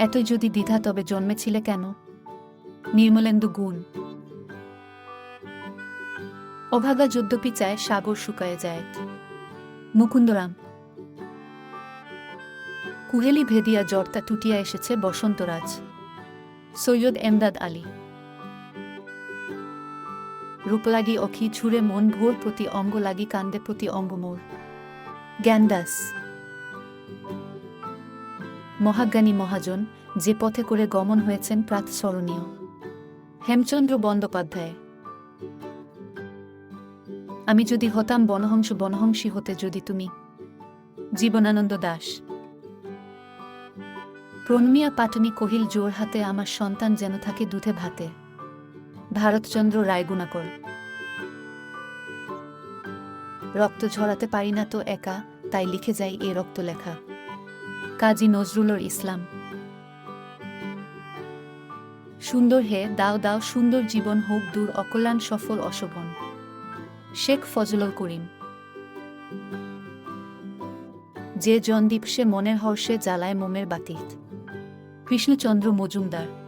এতই যদি দ্বিধা তবে জন্মেছিলে কেন? নির্মলেন্দু গুণ। অভাগা যদ্যপি চায় সাগর শুকায়ে যায়। মুকুন্দরাম। কুহেলি ভেদিয়া জর্তা টুটিয়া এসেছে বসন্তরাজ। সৈয়দ এমদাদ আলী। রূপলাগি অখি ছুঁড়ে মন ভোর প্রতি অঙ্গ লাগি কান্দে প্রতি অঙ্গ মোর। জ্ঞানদাস। মহাজ্ঞানী মহাজন, যে পথে করে গমন হয়েছেন প্রাতঃস্মরণীয়। হেমচন্দ্র বন্দ্যোপাধ্যায়। আমি যদি হতাম বনহংস বনহংসী হতে যদি তুমি। জীবনানন্দ দাশ। প্রণমিয়া পাটনি কহিল জোর হাতে আমার সন্তান যেন থাকে দুধে ভাতে। ভারতচন্দ্র রায়গুণাকর। রক্ত ঝরাতে পারি না তো একা, তাই লিখে যাই এ রক্ত লেখা। কাজী নজরুলর ইসলাম। সুন্দর হে দাও দাও সুন্দর জীবন হোক দূর অকল্যাণ সফল অশোভন। শেখ ফজলুল করিম। যে জনদীপ সে মনের হর্ষে জ্বালায় মোমের বাতি। কৃষ্ণচন্দ্র মজুমদার।